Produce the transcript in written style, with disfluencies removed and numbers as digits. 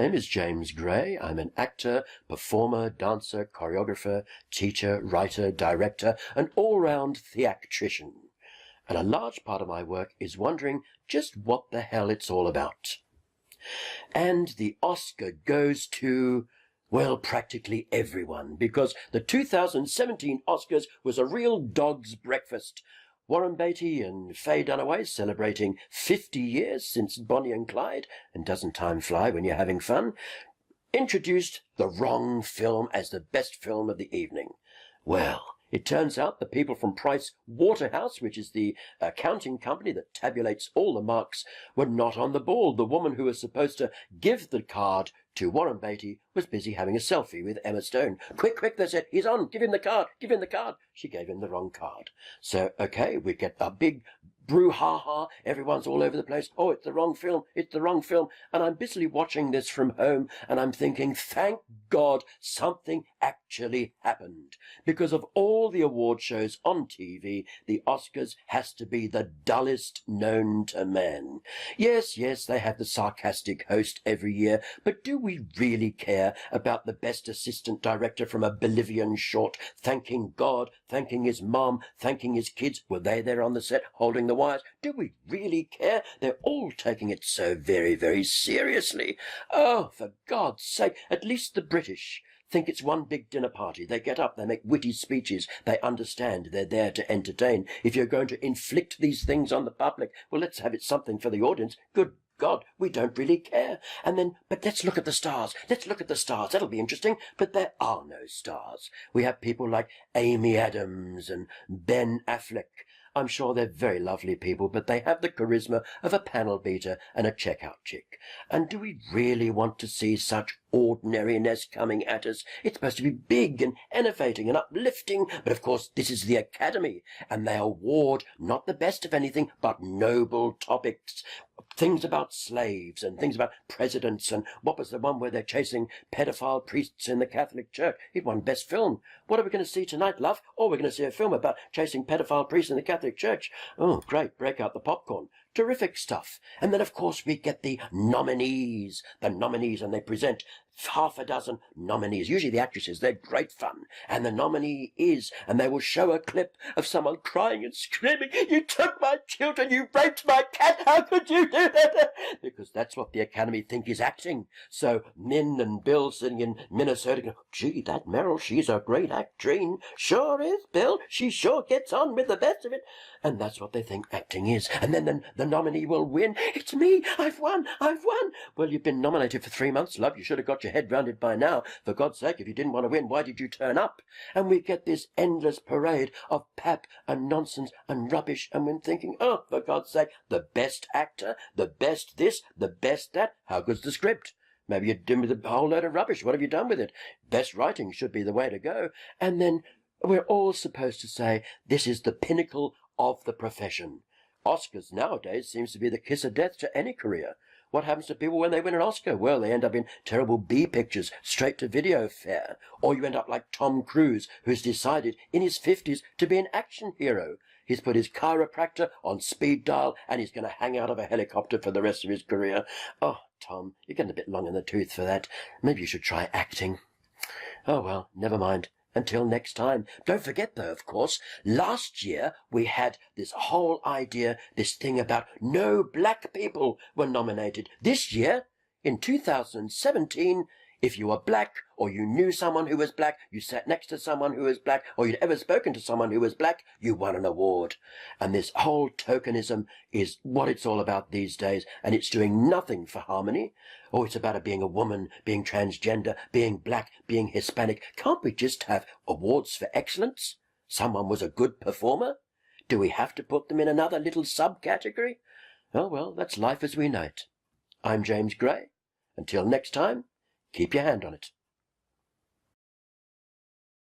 name is James Gray. I'm an actor, performer, dancer, choreographer, teacher, writer, director, an all-round theatrician. And a large part of my work is wondering just what the hell it's all about. And the Oscar goes to, well, practically everyone, because the 2017 Oscars was a real dog's breakfast. Warren Beatty and Faye Dunaway celebrating 50 years since Bonnie and Clyde, and doesn't time fly when you're having fun, introduced the wrong film as the best film of the evening. Well, it turns out the people from Price Waterhouse, which is the accounting company that tabulates all the marks, were not on the ball. The woman who was supposed to give the card to Warren Beatty was busy having a selfie with Emma Stone. Quick, quick, they said, he's on, give him the card, give him the card. She gave him the wrong card. So, okay, we get a big brouhaha, everyone's all over the place. Oh, it's the wrong film, it's the wrong film. And I'm busily watching this from home, and I'm thinking, thank God something actually happened. Because of all the award shows on TV, the Oscars has to be the dullest known to man. Yes, they have the sarcastic host every year, but do we really care about the best assistant director from a Bolivian short, thanking God, thanking his mom, thanking his kids? Were they there on the set holding the wires? Do we really care? They're all taking it so very, very seriously. Oh, for God's sake, at least the British think it's one big dinner party. They get up, they make witty speeches, they understand they're there to entertain. If you're going to inflict these things on the public, well, let's have it something for the audience. Good God, we don't really care. And then, but let's look at the stars. Let's look at the stars. That'll be interesting. But there are no stars. We have people like Amy Adams and Ben Affleck. I'm sure they're very lovely people, but they have the charisma of a panel beater and a checkout chick. And do we really want to see such ordinariness coming at us? It's supposed to be big and innovating and uplifting, but of course this is the Academy, and they award not the best of anything, but noble topics. Things about slaves and things about presidents, and what was the one where they're chasing pedophile priests in the Catholic Church? It won Best Film. What are we going to see tonight, love? Oh, we're going to see a film about chasing pedophile priests in the Catholic Church. Oh, great, break out the popcorn. Terrific stuff. And then, of course, we get the nominees, and they present half a dozen nominees. Usually the actresses, they're great fun. And the nominee is, and they will show a clip of someone crying and screaming, you took my children, you raped my cat, how could you do that? Because that's what the Academy think is acting. So Min and Bill sitting in Minnesota go, gee, that Meryl, she's a great actress. Sure is, Bill. She sure gets on with the best of it. And that's what they think acting is. And then the nominee will win. It's me. I've won. Well, you've been nominated for 3 months, love. You should have got your head round it by now. For God's sake, if you didn't want to win, why did you turn up? And we get this endless parade of pap and nonsense and rubbish. And we're thinking, oh, for God's sake, the best actor, the best this, the best that. How good's the script? Maybe you're doing with a whole load of rubbish. What have you done with it? Best writing should be the way to go. And then we're all supposed to say, this is the pinnacle of the profession. Oscars nowadays seems to be the kiss of death to any career. What happens to people when they win an Oscar? Well, they end up in terrible B pictures, straight to video fare. Or you end up like Tom Cruise, who's decided in his 50s to be an action hero. He's put his chiropractor on speed dial, and he's going to hang out of a helicopter for the rest of his career. Oh, Tom, you're getting a bit long in the tooth for that. Maybe you should try acting. Oh, well, never mind. Until next time. Don't forget, though, of course, last year we had this whole idea, this thing about no black people were nominated. This year, in 2017, if you were black, or you knew someone who was black, you sat next to someone who was black, or you'd ever spoken to someone who was black, you won an award. And this whole tokenism is what it's all about these days, and it's doing nothing for harmony. Oh, it's about being a woman, being transgender, being black, being Hispanic. Can't we just have awards for excellence? Someone was a good performer? Do we have to put them in another little subcategory? Oh, well, that's life as we know it. I'm James Gray. Until next time, keep your hand on it.